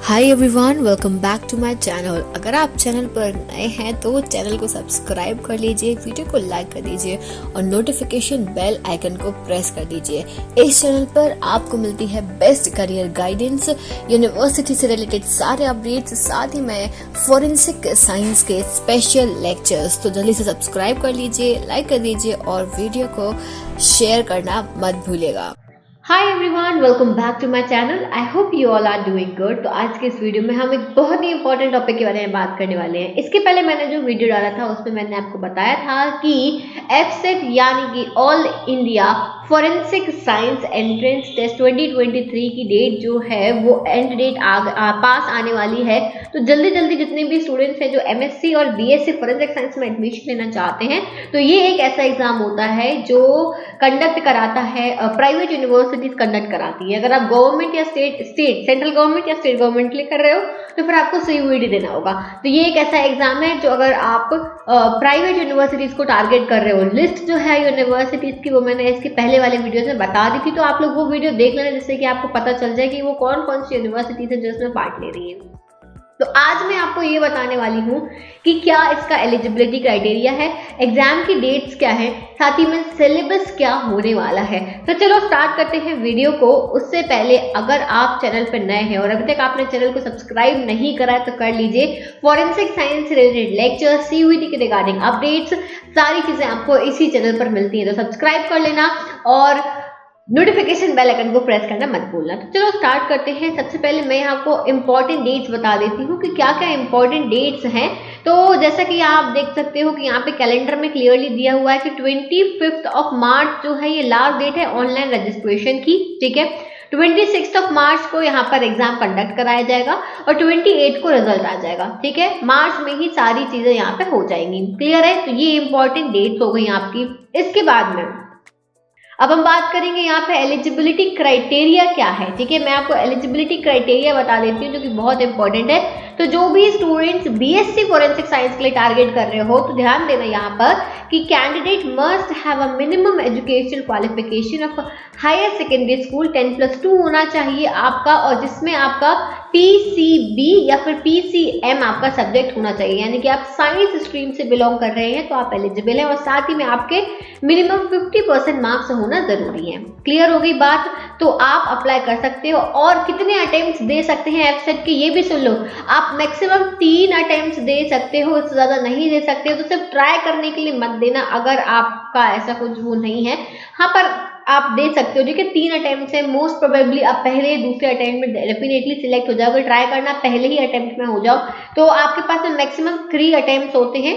Hi everyone, welcome back to my channel. अगर आप channel पर नए हैं तो चैनल को सब्सक्राइब कर लीजिए, वीडियो को लाइक कर दीजिए और नोटिफिकेशन बेल आइकन को प्रेस कर दीजिए। इस चैनल पर आपको मिलती है बेस्ट करियर गाइडेंस, यूनिवर्सिटी से रिलेटेड सारे अपडेट्स, साथ ही में फॉरेंसिक साइंस के स्पेशल लेक्चर्स। तो जल्दी से सब्सक्राइब कर लीजिए, लाइक कर दीजिए और वीडियो को शेयर करना मत भूलिएगा। Hi everyone, welcome back to my channel. I hope you all are doing good. तो आज के इस वीडियो में हम एक बहुत ही इंपॉर्टेंट टॉपिक के बारे में बात करने वाले हैं। इसके पहले मैंने जो वीडियो डाला था उसमें मैंने आपको बताया था कि एफसेट यानी कि all India forensic science entrance test 2023 की डेट जो है वो एंड डेट पास आने वाली है। तो जल्दी जल्दी जितने भी स्टूडेंट्स हैं जो एमएससी और बीएससी फॉरेंसिक साइंस में एडमिशन लेना चाहते हैं, तो ये एक ऐसा एग्जाम होता है जो कंडक्ट कराता है प्राइवेट यूनिवर्सिटीज कंडक्ट कराती है। अगर आप गवर्नमेंट या सेंट्रल गवर्नमेंट या स्टेट गवर्नमेंट के लिए कर रहे हो तो फिर आपको सीयूईटी देना होगा। तो ये एक ऐसा एग्जाम है जो अगर आप प्राइवेट यूनिवर्सिटीज को टारगेट कर रहे हो, लिस्ट जो है यूनिवर्सिटीज की वो मैंने इसके पहले वाले वीडियो में बता दी थी, तो आप लोग वो वीडियो देख लेना जिससे कि आपको पता चल जाए कि वो कौन कौन सी यूनिवर्सिटीज है जो इसमें पार्ट ले रही है। तो आज मैं आपको ये बताने वाली हूँ कि क्या इसका एलिजिबिलिटी क्राइटेरिया है, एग्जाम की डेट्स क्या है, साथ ही में सिलेबस क्या होने वाला है। तो चलो स्टार्ट करते हैं वीडियो को। उससे पहले अगर आप चैनल पर नए हैं और अभी तक आपने चैनल को सब्सक्राइब नहीं करा है तो कर लीजिए। फॉरेंसिक साइंस से रिलेटेड लेक्चर, सीयूईटी के रिगार्डिंग अपडेट्स, सारी चीजें आपको इसी चैनल पर मिलती है। तो सब्सक्राइब कर लेना और नोटिफिकेशन बेल आइकन को प्रेस करना मत भूलना। तो चलो स्टार्ट करते हैं। सबसे पहले मैं आपको इंपॉर्टेंट डेट्स बता देती हूँ कि क्या क्या इंपॉर्टेंट डेट्स हैं। तो जैसा कि आप देख सकते हो कि यहाँ पे कैलेंडर में क्लियरली दिया हुआ है कि 25 मार्च जो है ये लास्ट डेट है ऑनलाइन रजिस्ट्रेशन की। ठीक है, 26 मार्च को यहाँ पर एग्जाम कंडक्ट कराया जाएगा और 28 को रिजल्ट आ जाएगा। ठीक है, मार्च में ही सारी चीजें यहाँ पे हो जाएंगी। क्लियर है? तो ये इंपॉर्टेंट डेट्स हो गई आपकी। इसके बाद में अब हम बात करेंगे यहाँ पे एलिजिबिलिटी क्राइटेरिया क्या है। ठीक है, मैं आपको एलिजिबिलिटी क्राइटेरिया बता देती हूँ जो कि बहुत इंपॉर्टेंट है। तो जो भी स्टूडेंट्स बीएससी फॉरेंसिक साइंस के लिए टारगेट कर रहे हो तो ध्यान देना यहाँ पर कि candidate must have a minimum education qualification of higher secondary school 10+2 होना चाहिए आपका, और जिसमें आपका पीसीबी या फिर पीसीएम आपका सब्जेक्ट होना चाहिए, यानी कि आप साइंस स्ट्रीम से बिलोंग कर रहे हैं तो आप एलिजिबल हैं, और साथ ही में आपके मिनिमम 50% मार्क्स होना जरूरी है। क्लियर हो गई बात? तो आप अप्लाई कर सकते हो। और कितने अटेम्प्ट्स दे सकते हैं एफसेट के ये भी सुन लो। आप मैक्सिमम 3 अटेम्प्ट्स दे सकते हो, इससे ज्यादा नहीं दे सकते हो। तो सिर्फ ट्राई करने के लिए मत देना अगर आपका ऐसा कुछ वो नहीं है। हाँ, पर आप दे सकते हो। ठीक है, 3 अटेम्प्ट है, मोस्ट प्रोबेबली आप पहले दूसरे अटेम्प्ट में डेफिनेटली सिलेक्ट हो जाओगे। ट्राई करना पहले ही अटेम्प्ट में हो जाओ। तो आपके पास में मैक्सिमम 3 अटेम्प्ट होते हैं।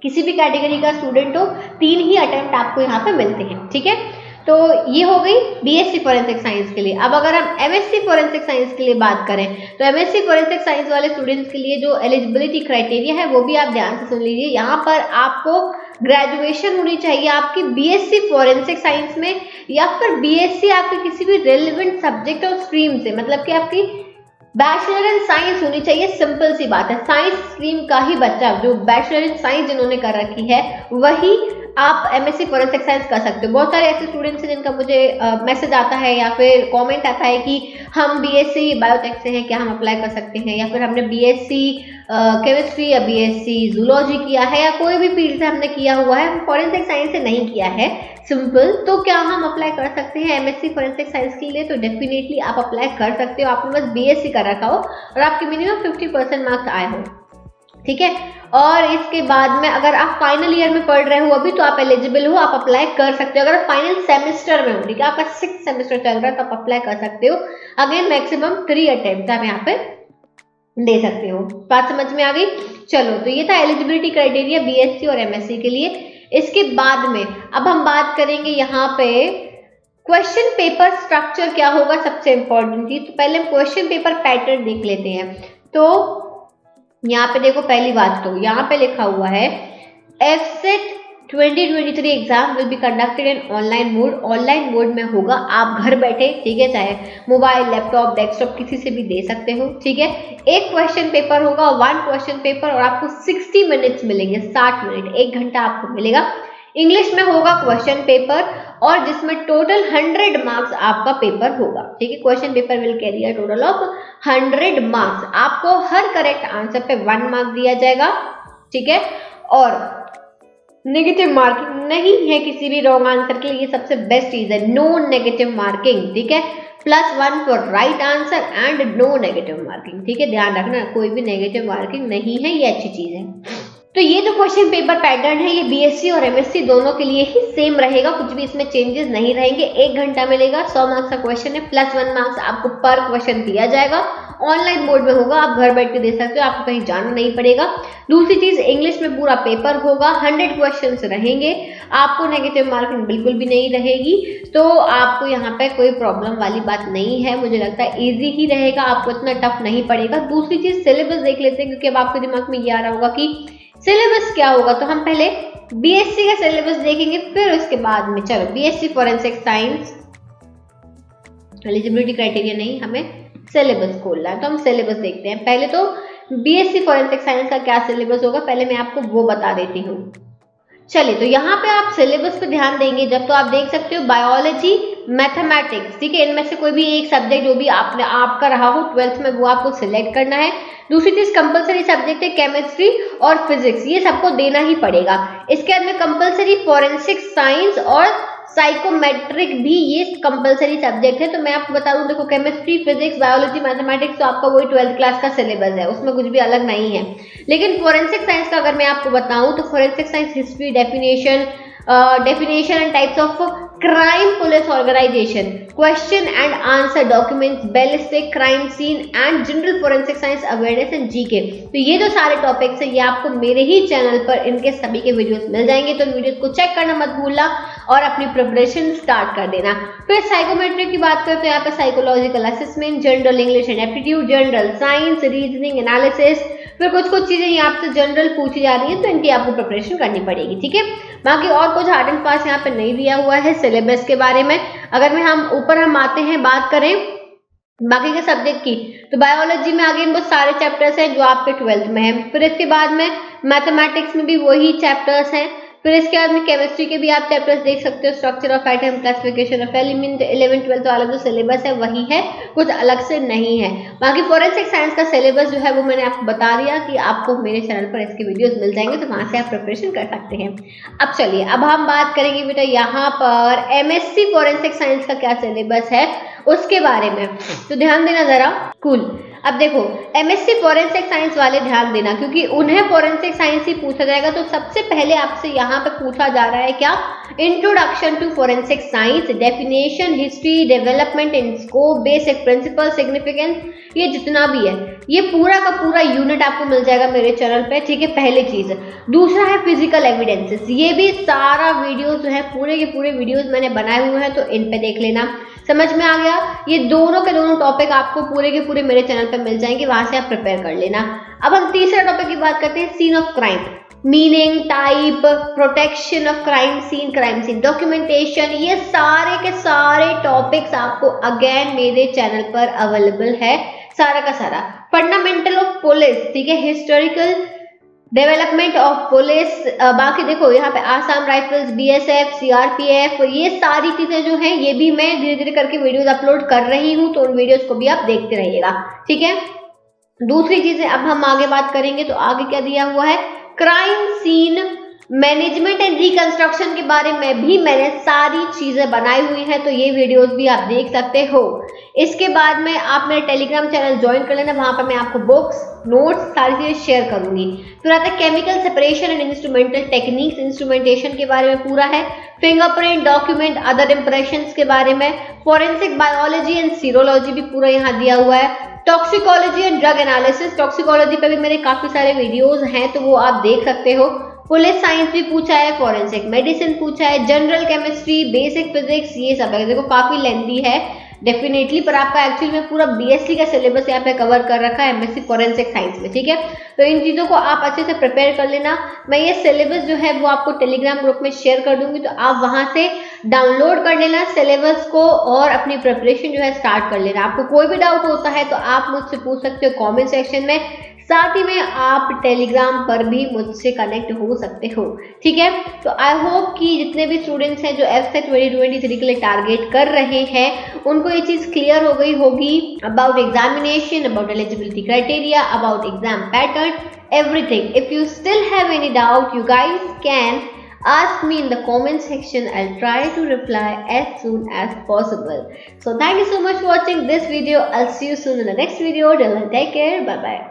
किसी भी कैटेगरी का स्टूडेंट हो, 3 ही अटेम्प्ट आपको यहाँ पे मिलते हैं। ठीक है, तो ये हो गई बीएससी फॉरेंसिक साइंस के लिए। अब अगर हम एमएससी फॉरेंसिक साइंस के लिए बात करें तो एमएससी फॉरेंसिक साइंस वाले स्टूडेंट्स के लिए जो एलिजिबिलिटी क्राइटेरिया है वो भी आप ध्यान से सुन लीजिए। यहाँ पर आपको ग्रेजुएशन होनी चाहिए आपकी बीएससी फॉरेंसिक साइंस में, या फिर बीएससी आपके किसी भी रेलिवेंट सब्जेक्ट और स्ट्रीम से, मतलब कि आपकी बैचलर इन साइंस होनी चाहिए। सिंपल सी बात है, साइंस स्ट्रीम का ही बच्चा जो बैचलर इन साइंस जिन्होंने कर रखी है वही आप एमएससी फॉरेंसिक साइंस कर सकते हो। बहुत सारे ऐसे स्टूडेंट्स हैं जिनका मुझे मैसेज आता है या फिर कमेंट आता है कि हम बीएससी बायोटेक से हैं, क्या हम अप्लाई कर सकते हैं, या फिर हमने बीएससी केमिस्ट्री या बीएससी जूलॉजी किया है, या कोई भी फील्ड से हमने किया हुआ है, फॉरेंसिक साइंस से नहीं किया है सिंपल, तो क्या हम अप्लाई कर सकते हैं एमएससी फॉरेंसिक साइंस के लिए? तो डेफिनेटली आप अप्लाई कर सकते हो। आपने बस बीएससी कर रखा हो और आपके मिनिमम 50% मार्क्स आए हो। ठीक है, और इसके बाद में अगर आप फाइनल ईयर में पढ़ रहे हो अभी तो आप एलिजिबल हो, आप अप्लाई कर सकते हो। अगर आप फाइनल सेमेस्टर में हो, ठीक है, आपका 6th सेमेस्टर चल रहा है तो आप अप्लाई कर सकते हो। अगेन मैक्सिमम 3 अटेम्प्ट आप यहाँ पे दे सकते हो। बात समझ में आ गई? चलो, तो ये था एलिजिबिलिटी क्राइटेरिया बीएससी और एमएससी के लिए। इसके बाद में अब हम बात करेंगे यहाँ पे क्वेश्चन पेपर स्ट्रक्चर क्या होगा, सबसे इंपॉर्टेंट चीज। तो पहले हम क्वेश्चन पेपर पैटर्न देख लेते हैं। तो यहाँ पे देखो, पहली बात तो यहाँ पे लिखा हुआ है एफसेट 2023 exam will be conducted in online mode. Online mode में होगा, आप घर बैठे, ठीक है, चाहे मोबाइल, लैपटॉप, डेस्कटॉप किसी से भी दे सकते हो। ठीक है, एक क्वेश्चन पेपर होगा, 1 क्वेश्चन पेपर, और आपको 60 मिनट्स मिलेंगे, 60 मिनट, 1 घंटा आपको मिलेगा। इंग्लिश में होगा क्वेश्चन पेपर और जिसमें टोटल 100 मार्क्स आपका पेपर होगा, ठीक है। Question paper will carry a total of 100 marks. आपको हर करेक्ट आंसर पे 1 मार्क दिया जाएगा, ठीक है। और नेगेटिव मार्किंग नहीं है किसी भी रॉन्ग आंसर के लिए, ये सबसे बेस्ट चीज है, नो नेगेटिव मार्किंग, ठीक है। +1 for right answer and no negative marking, ठीक है। ध्यान रखना कोई भी नेगेटिव मार्किंग नहीं है, ये अच्छी चीज है। तो ये जो क्वेश्चन पेपर पैटर्न है ये बीएससी और एमएससी दोनों के लिए ही सेम रहेगा, कुछ भी इसमें चेंजेस नहीं रहेंगे। 1 घंटा मिलेगा, 100 मार्क्स का क्वेश्चन है, +1 मार्क्स आपको पर क्वेश्चन दिया जाएगा। ऑनलाइन मोड में होगा, आप घर बैठ के दे सकते हो, आपको कहीं जाना नहीं पड़ेगा। दूसरी चीज, इंग्लिश में पूरा पेपर होगा, 100 क्वेश्चंस रहेंगे, आपको नेगेटिव मार्किंग बिल्कुल भी नहीं रहेगी, तो आपको यहाँ पे कोई प्रॉब्लम वाली बात नहीं है। मुझे लगता है इजी ही रहेगा, आपको इतना टफ नहीं पड़ेगा। दूसरी चीज, सिलेबस देख लेते हैं, क्योंकि अब आपके दिमाग में ये आ रहा होगा कि सिलेबस क्या होगा। तो हम पहले बीएससी का सिलेबस देखेंगे, फिर उसके बाद में चलो BSc forensic science, eligibility criteria नहीं, हमें सिलेबस खोलना है, तो हम सिलेबस देखते हैं। पहले तो बीएससी फॉरेंसिक साइंस का क्या सिलेबस होगा, पहले मैं आपको वो बता देती हूँ। चलिए, तो यहाँ पे आप सिलेबस पे ध्यान देंगे जब, तो आप देख सकते हो बायोलॉजी, मैथमेटिक्स, ठीक है। इनमें से कोई भी एक सब्जेक्ट जो भी आपका रहा हो 12th में, वो आपको सिलेक्ट करना है। दूसरी चीज, कंपलसरी सब्जेक्ट है केमिस्ट्री और फिजिक्स, ये सबको देना ही पड़ेगा। इसके बाद में कंपलसरी फॉरेंसिक साइंस और साइकोमेट्रिक भी ये कंपलसरी सब्जेक्ट है। तो मैं आपको बता दूं, देखो केमिस्ट्री, फिजिक्स, बायोलॉजी, मैथमेटिक्स तो आपका वही 12th क्लास का सिलेबस है, उसमें कुछ भी अलग नहीं है। लेकिन फॉरेंसिक साइंस का अगर मैं आपको बताऊं तो forensic science history, definition and types of crime, police organisation, question and answer documents, ballistic, crime scene and general forensic science awareness and GK. तो ये जो सारे टॉपिक्स हैं ये आपको मेरे ही चैनल पर इनके सभी के वीडियोस मिल जाएंगे, तो वीडियोस को चेक करना मत भूलना और अपनी प्रिपरेशन स्टार्ट कर देना। फिर साइकोमेट्रिक की बात करें तो यहाँ पे psychological assessment, general English and aptitude, general science, reasoning, analysis, फिर कुछ चीजें यहाँ पे जनरल पूछी जा रही है, तो इनकी आपको प्रिपरेशन करनी पड़ेगी, ठीक है। बाकी और कुछ हार्ड एंड फास्ट यहाँ पे नहीं दिया हुआ है सिलेबस के बारे में। अगर मैं हम ऊपर हम आते हैं, बात करें बाकी के सब्जेक्ट की, तो बायोलॉजी में अगेन वो सारे चैप्टर्स हैं जो आपके 12th में है। फिर इसके बाद में मैथमेटिक्स में भी वही चैप्टर्स हैं। फिर इसके बाद में केमिस्ट्री के भी आप चैप्टर्स देख सकते हो, structure of atom, classification of element, 11th 12th वाला जो सिलेबस है वही है, कुछ अलग से नहीं है। बाकी फॉरेंसिक साइंस का सिलेबस जो है वो मैंने आपको बता दिया कि आपको मेरे चैनल पर इसके वीडियोस मिल जाएंगे, तो वहां से आप प्रिपरेशन कर सकते हैं। अब चलिए, अब हम बात करेंगे बेटा यहाँ पर एमएससी फॉरेंसिक साइंस का क्या सिलेबस है उसके बारे में, तो ध्यान देना जरा। कूल। अब देखो, एमएससी फॉरेंसिक साइंस वाले ध्यान देना, क्योंकि उन्हें फॉरेंसिक साइंस ही पूछा जाएगा। तो सबसे पहले आपसे यहाँ पे पूछा जा रहा है क्या, introduction to forensic science, definition, history, development in scope, basic principle, significance, ये जितना भी है ये पूरा का पूरा यूनिट आपको मिल जाएगा मेरे चैनल पे, ठीक है। पहली चीज। दूसरा है फिजिकल एविडेंसेस, ये भी सारा वीडियो जो है पूरे के पूरे वीडियोस मैंने बनाए हुए हैं, तो इन पे देख लेना। समझ में आ गया, ये दोनों के दोनों टॉपिक आपको पूरे के पूरे मेरे चैनल पे मिल जाएंगे, वहां से आप प्रिपेयर कर लेना। अब हम तीसरा टॉपिक की बात करते हैं, scene of crime, meaning, type, protection of crime scene, documentation, ये सारे के सारे टॉपिक्स आपको अगेन मेरे चैनल पर अवेलेबल है, सारा का सारा। फंडामेंटल ऑफ पुलिस, ठीक है, हिस्टोरिकल डेवलपमेंट ऑफ पुलिस, बाकी देखो यहाँ पे आसाम राइफल्स, बीएसएफ, सीआरपीएफ, ये सारी चीजें जो हैं ये भी मैं धीरे धीरे करके वीडियोस अपलोड कर रही हूँ, तो उन वीडियोस को भी आप देखते रहिएगा, ठीक है। दूसरी चीजें अब हम आगे बात करेंगे, तो आगे क्या दिया हुआ है, crime scene management and reconstruction के बारे में भी मैंने सारी चीजें बनाई हुई हैं, तो ये वीडियोस भी आप देख सकते हो। इसके बाद में आप मेरे टेलीग्राम चैनल ज्वाइन कर लेना, वहां पर मैं आपको बुक्स, नोट्स, सारी चीजें शेयर करूंगी। फिर आता है chemical separation and instrumental techniques, instrumentation के बारे में पूरा है। फिंगरप्रिंट, डॉक्यूमेंट, अदर इंप्रेशंस के बारे में। फॉरेंसिक बायोलॉजी एंड सीरोलॉजी भी पूरा यहाँ दिया हुआ है। Toxicology and drug analysis, toxicology पे भी मेरे काफी सारे वीडियोस हैं, तो वो आप देख सकते हो। पुलिस साइंस भी पूछा है, फॉरेंसिक मेडिसिन पूछा है, जनरल केमिस्ट्री, बेसिक फिजिक्स, ये सब है। देखो काफी लेंथी है डेफिनेटली, पर आपका एक्चुअली में पूरा बीएससी का सिलेबस यहाँ पे कवर कर रखा है एमएससी फॉरेंसिक साइंस में, ठीक है। तो इन चीजों को आप अच्छे से प्रिपेयर कर लेना। मैं ये सिलेबस जो है वो आपको टेलीग्राम ग्रुप में शेयर कर दूंगी, तो आप वहां से डाउनलोड कर लेना सिलेबस को और अपनी प्रिपरेशन जो है स्टार्ट कर लेना। आपको कोई भी डाउट होता है तो आप मुझसे पूछ सकते हो कॉमेंट सेक्शन में। साथ ही में आप टेलीग्राम पर भी मुझसे कनेक्ट हो सकते हो, ठीक है। तो आई होप कि जितने भी स्टूडेंट्स हैं जो एफसेट 2023 के लिए टारगेट कर रहे हैं उनको ये चीज क्लियर हो गई होगी about examination, about eligibility criteria, about exam pattern, everything. If you still have any doubt, you guys can ask me in the comment section. I'll try to reply as soon as possible. So thank you so much for watching this video. I'll see you soon in the next video. Till then, take care. Bye bye.